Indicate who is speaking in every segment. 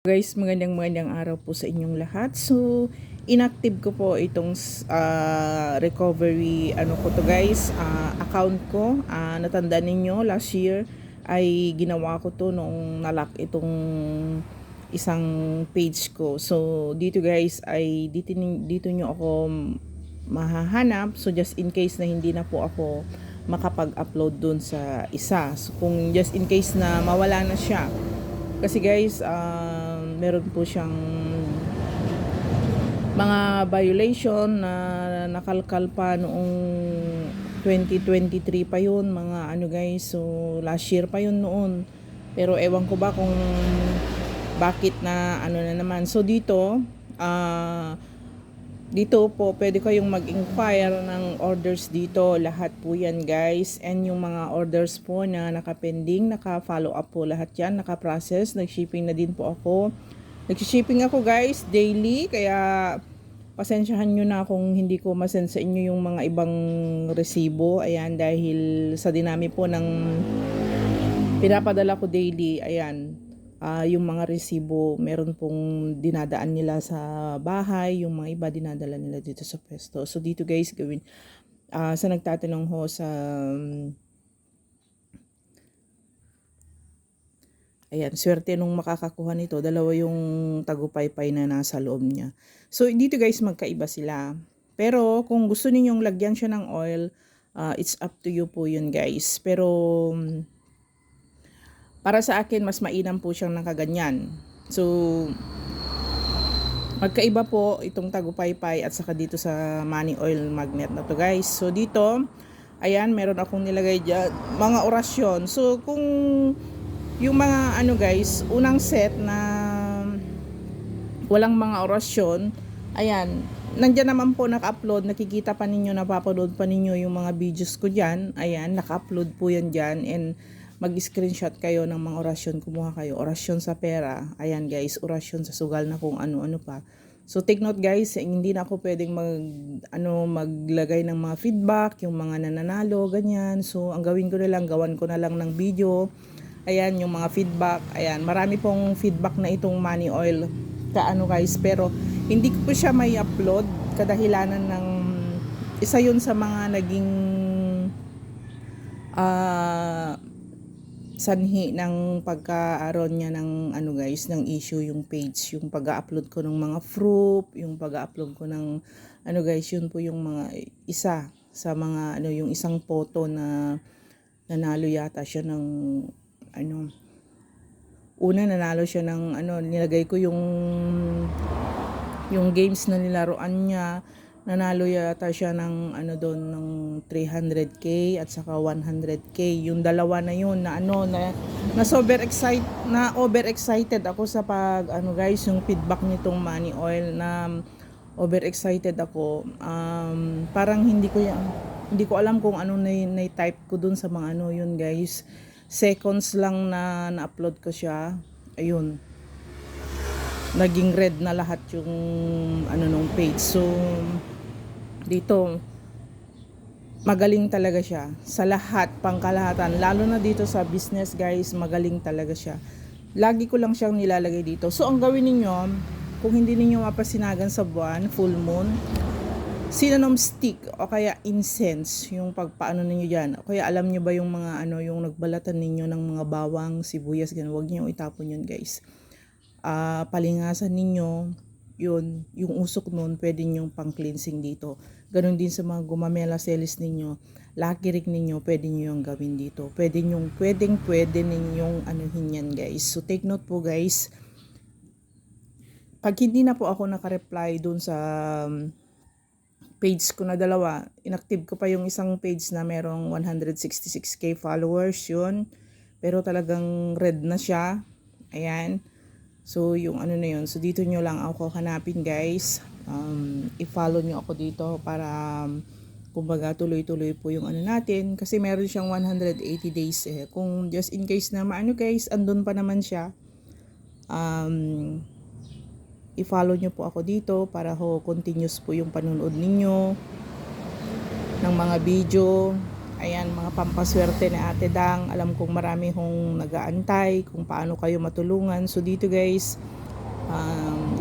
Speaker 1: Guys, magandang araw po sa inyong lahat. So, inactive ko po itong recovery ko to guys, account ko. Natandaan ninyo last year ay ginawa ko to nung nalock itong isang page ko. So, dito guys ay dito nyo ako mahahanap. So, just in case na hindi na po ako makapag-upload dun sa isa. So, kung just in case na mawala na siya. Kasi guys, meron po siyang mga violation na nakalkal pa noong 2023 pa yun, mga guys, so last year pa yun noon. Pero ewan ko ba kung bakit na na naman. So dito po pwede kayong mag-inquire ng orders dito, lahat po yan guys, and yung mga orders po na nakapending, naka-follow up po lahat yan, naka-process, nag-shipping na din po ako. Nag-shipping ako guys daily, kaya pasensyahan nyo na kung hindi ko masend sa inyo yung mga ibang resibo. Ayan, dahil sa dinami po ng pinapadala ko daily, ayan, yung mga resibo meron pong dinadaan nila sa bahay, yung mga iba dinadala nila dito sa pwesto. So dito guys, gawin sa nagtatanong ho sa ayan, swerte nung makakakuha nito, dalawa yung tagupaypay na nasa loob niya. So dito guys, magkaiba sila. Pero kung gusto ninyong lagyan siya ng oil, it's up to you po yun guys. Pero para sa akin, mas mainam po siyang nakaganyan. So magkaiba po itong tagupaypay at saka dito sa money oil magnet na to guys. So dito, ayan, meron akong nilagay dyan mga orasyon. So kung yung mga guys, unang set na walang mga orasyon, ayan, nandiyan naman po naka-upload, nakikita pa ninyo, napapanood pa ninyo yung mga videos ko dyan. Ayan, naka-upload po yan dyan, and mag-screenshot kayo ng mga orasyon, kumuha kayo, orasyon sa pera, ayan guys, orasyon sa sugal na kung ano-ano pa. So take note guys, hindi na ako pwedeng maglagay ng mga feedback, yung mga nananalo, ganyan. So ang gawin ko na lang, gawan ko na lang ng video. Ayan, yung mga feedback. Ayan, marami pong feedback na itong money oil guys. Pero hindi ko po siya may upload. Kadahilanan ng isa yun sa mga naging sanhi ng pagkaaroon niya ng guys, ng issue yung page. Yung pag-upload ko ng mga proof, yung pag-upload ko ng guys, yun po yung mga isa sa mga yung isang photo na nanalo yata siya ng una nanalo siya ng nilagay ko yung games na nilaruan niya, nanalo yata siya ng doon ng 300k at saka 100k. Yung dalawa na yun na overexcited ako sa pag guys, yung feedback nitong money oil, na overexcited ako. Parang hindi ko alam kung ano na-type ko dun sa mga yun guys. Seconds lang na na-upload ko siya. Ayun. Naging red na lahat yung nung page. So dito magaling talaga siya sa lahat, pangkalahatan, lalo na dito sa business guys, magaling talaga siya. Lagi ko lang siyang nilalagay dito. So ang gawin niyo, kung hindi niyo mapasinagan sa buwan, full moon, cinnamon stick o kaya incense yung pagpaano ninyo diyan. O kaya alam niyo ba yung mga yung nagbalatan ninyo ng mga bawang, sibuyas, ganun, wag niyo itapon yun guys. Palingasan ninyo yun, yung usok nun, pwede nyo pang cleansing dito. Ganun din sa mga gumamela selis ninyo, lucky rig ninyo, pwede nyo yung gawin dito. Pwede ninyong anuhin yan guys. So take note po guys, pag hindi na po ako nakareply dun sa page ko na dalawa, inactive ko pa yung isang page na merong 166k followers yun, pero talagang red na siya. Ayan. So yung na yun, so dito nyo lang ako hanapin guys. I-follow nyo ako dito para kumbaga tuloy-tuloy po yung natin, kasi meron siyang 180 days kung just in case na guys, andun pa naman siya. I-follow nyo po ako dito para continuous po yung panunood ninyo ng mga video. Ayan, mga pampaswerte ni Ate Dang. Alam kong marami hong nag-aantay kung paano kayo matulungan. So dito guys,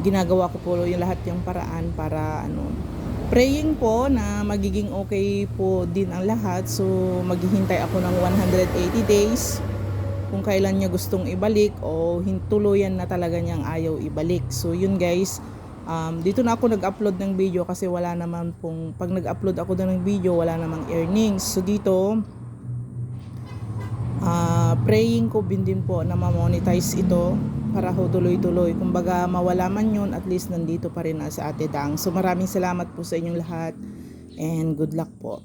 Speaker 1: ginagawa ko po yung lahat yung paraan para praying po na magiging okay po din ang lahat. So maghihintay ako ng 180 days kung kailan niya gustong ibalik o tuluyan na talaga niyang ayaw ibalik. So yun guys, dito na ako nag-upload ng video kasi wala naman pong, pag nag-upload ako ng video wala namang earnings. So dito praying ko din po na ma-monetize ito para ho tuloy-tuloy. Kumbaga mawala man yun, at least nandito pa rin sa Ate Dang. So maraming salamat po sa inyong lahat and good luck po.